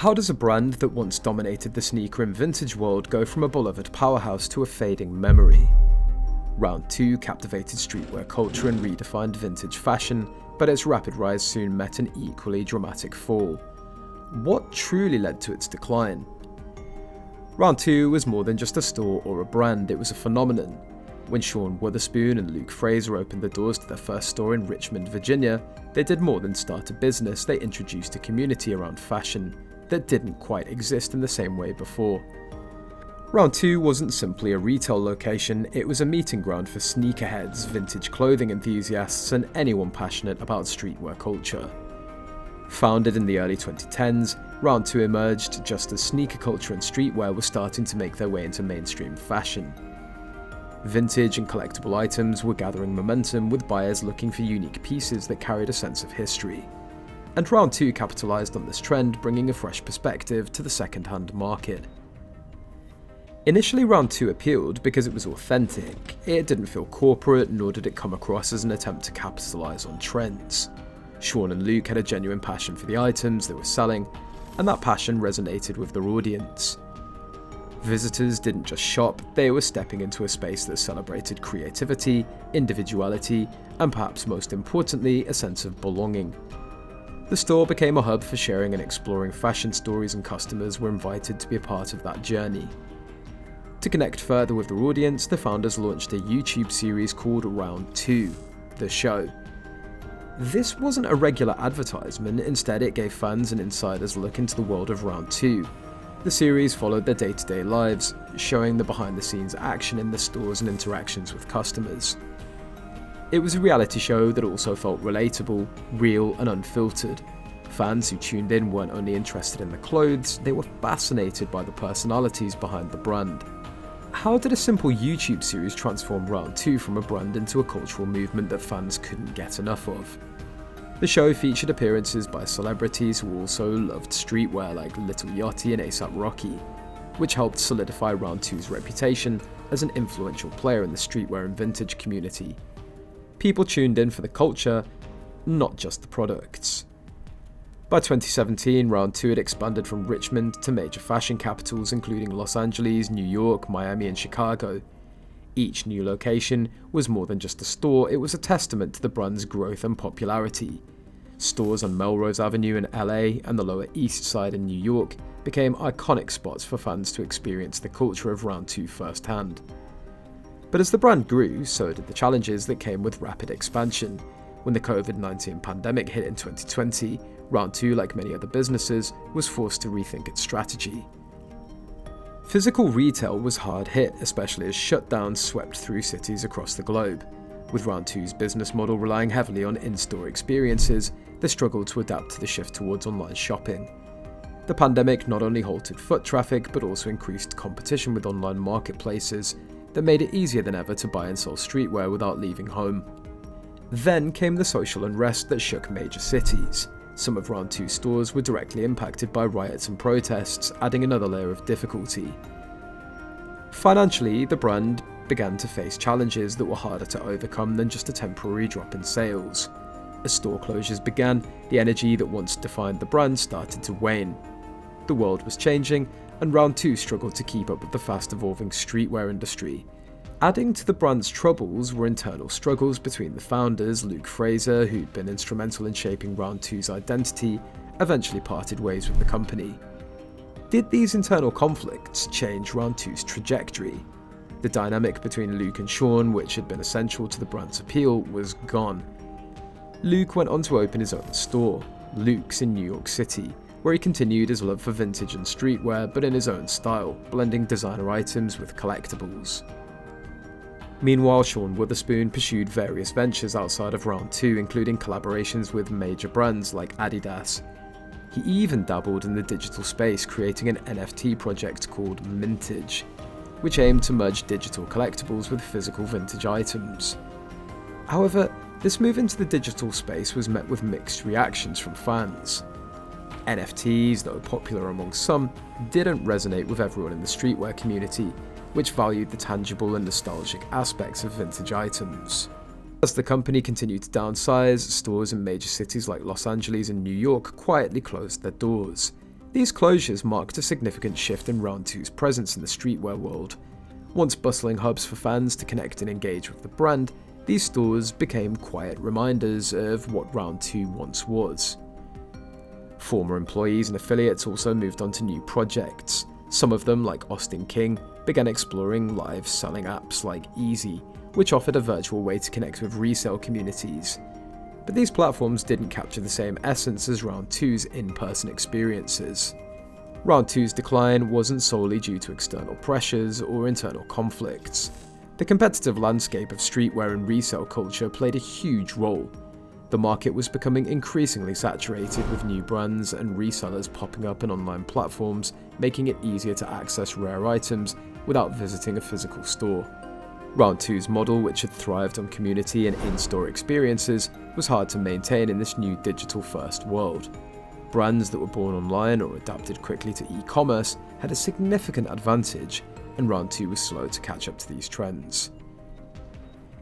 How does a brand that once dominated the sneaker and vintage world go from a beloved powerhouse to a fading memory? Round 2 captivated streetwear culture and redefined vintage fashion, but its rapid rise soon met an equally dramatic fall. What truly led to its decline? Round 2 was more than just a store or a brand, it was a phenomenon. When Sean Wotherspoon and Luke Fraser opened the doors to their first store in Richmond, Virginia, they did more than start a business, they introduced a community around fashion that didn't quite exist in the same way before. Round 2 wasn't simply a retail location, it was a meeting ground for sneakerheads, vintage clothing enthusiasts, and anyone passionate about streetwear culture. Founded in the early 2010s, Round 2 emerged just as sneaker culture and streetwear were starting to make their way into mainstream fashion. Vintage and collectible items were gathering momentum, with buyers looking for unique pieces that carried a sense of history. And Round 2 capitalised on this trend, bringing a fresh perspective to the second-hand market. Initially, Round 2 appealed because it was authentic. It didn't feel corporate, nor did it come across as an attempt to capitalise on trends. Sean and Luke had a genuine passion for the items they were selling, and that passion resonated with their audience. Visitors didn't just shop, they were stepping into a space that celebrated creativity, individuality, and perhaps most importantly, a sense of belonging. The store became a hub for sharing and exploring fashion stories, and customers were invited to be a part of that journey. To connect further with their audience, the founders launched a YouTube series called Round 2, The Show. This wasn't a regular advertisement, instead it gave fans an insider's look into the world of Round 2. The series followed their day-to-day lives, showing the behind-the-scenes action in the stores and interactions with customers. It was a reality show that also felt relatable, real, and unfiltered. Fans who tuned in weren't only interested in the clothes, they were fascinated by the personalities behind the brand. How did a simple YouTube series transform Round 2 from a brand into a cultural movement that fans couldn't get enough of? The show featured appearances by celebrities who also loved streetwear like Lil Yachty and A$AP Rocky, which helped solidify Round 2's reputation as an influential player in the streetwear and vintage community. People tuned in for the culture, not just the products. By 2017, Round 2 had expanded from Richmond to major fashion capitals including Los Angeles, New York, Miami, and Chicago. Each new location was more than just a store, it was a testament to the brand's growth and popularity. Stores on Melrose Avenue in LA and the Lower East Side in New York became iconic spots for fans to experience the culture of Round 2 firsthand. But as the brand grew, so did the challenges that came with rapid expansion. When the COVID-19 pandemic hit in 2020, Round 2, like many other businesses, was forced to rethink its strategy. Physical retail was hard hit, especially as shutdowns swept through cities across the globe. With Round 2's business model relying heavily on in-store experiences, they struggled to adapt to the shift towards online shopping. The pandemic not only halted foot traffic, but also increased competition with online marketplaces that made it easier than ever to buy and sell streetwear without leaving home. Then came the social unrest that shook major cities. Some of Round 2 stores were directly impacted by riots and protests, adding another layer of difficulty. Financially, the brand began to face challenges that were harder to overcome than just a temporary drop in sales. As store closures began, the energy that once defined the brand started to wane. The world was changing, and Round 2 struggled to keep up with the fast-evolving streetwear industry. Adding to the brand's troubles were internal struggles between the founders. Luke Fraser, who'd been instrumental in shaping Round 2's identity, eventually parted ways with the company. Did these internal conflicts change Round 2's trajectory? The dynamic between Luke and Sean, which had been essential to the brand's appeal, was gone. Luke went on to open his own store, Luke's in New York City, where he continued his love for vintage and streetwear, but in his own style, blending designer items with collectibles. Meanwhile, Sean Wotherspoon pursued various ventures outside of Round 2, including collaborations with major brands like Adidas. He even dabbled in the digital space, creating an NFT project called Mintage, which aimed to merge digital collectibles with physical vintage items. However, this move into the digital space was met with mixed reactions from fans. NFTs, though popular among some, didn't resonate with everyone in the streetwear community, which valued the tangible and nostalgic aspects of vintage items. As the company continued to downsize, stores in major cities like Los Angeles and New York quietly closed their doors. These closures marked a significant shift in Round 2's presence in the streetwear world. Once bustling hubs for fans to connect and engage with the brand, these stores became quiet reminders of what Round 2 once was. Former employees and affiliates also moved on to new projects. Some of them, like Austin King, began exploring live selling apps like Easy, which offered a virtual way to connect with resale communities. But these platforms didn't capture the same essence as Round 2's in-person experiences. Round 2's decline wasn't solely due to external pressures or internal conflicts. The competitive landscape of streetwear and resale culture played a huge role. The market was becoming increasingly saturated with new brands and resellers popping up on online platforms, making it easier to access rare items without visiting a physical store. Round 2's model, which had thrived on community and in-store experiences, was hard to maintain in this new digital-first world. Brands that were born online or adapted quickly to e-commerce had a significant advantage, and Round 2 was slow to catch up to these trends.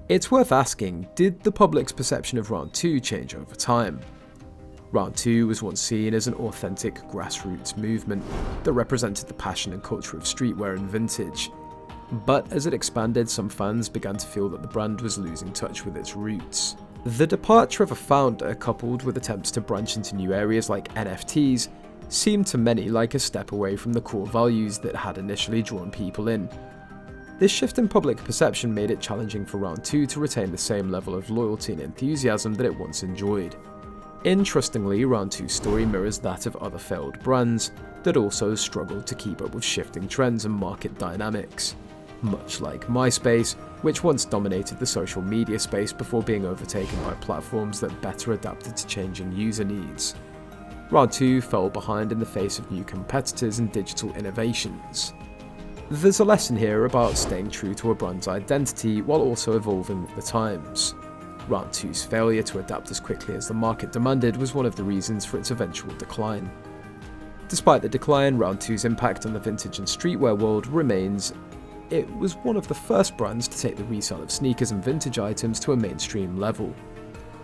It's worth asking, did the public's perception of Round 2 change over time? Round 2 was once seen as an authentic grassroots movement that represented the passion and culture of streetwear and vintage. But as it expanded, some fans began to feel that the brand was losing touch with its roots. The departure of a founder, coupled with attempts to branch into new areas like NFTs, seemed to many like a step away from the core values that had initially drawn people in. This shift in public perception made it challenging for Round 2 to retain the same level of loyalty and enthusiasm that it once enjoyed. Interestingly, Round 2's story mirrors that of other failed brands that also struggled to keep up with shifting trends and market dynamics. Much like MySpace, which once dominated the social media space before being overtaken by platforms that better adapted to changing user needs. Round 2 fell behind in the face of new competitors and digital innovations. There's a lesson here about staying true to a brand's identity while also evolving with the times. Round 2's failure to adapt as quickly as the market demanded was one of the reasons for its eventual decline. Despite the decline, Round 2's impact on the vintage and streetwear world remains. It was one of the first brands to take the resale of sneakers and vintage items to a mainstream level,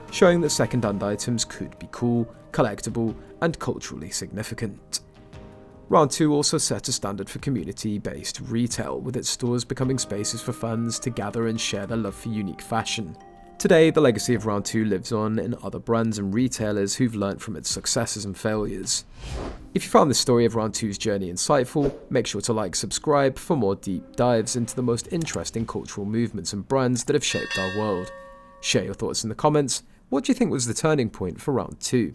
showing that second-hand items could be cool, collectible, and culturally significant. Round 2 also set a standard for community-based retail, with its stores becoming spaces for fans to gather and share their love for unique fashion. Today, the legacy of Round 2 lives on in other brands and retailers who've learnt from its successes and failures. If you found this story of Round 2's journey insightful, make sure to like, subscribe for more deep dives into the most interesting cultural movements and brands that have shaped our world. Share your thoughts in the comments. What do you think was the turning point for Round 2?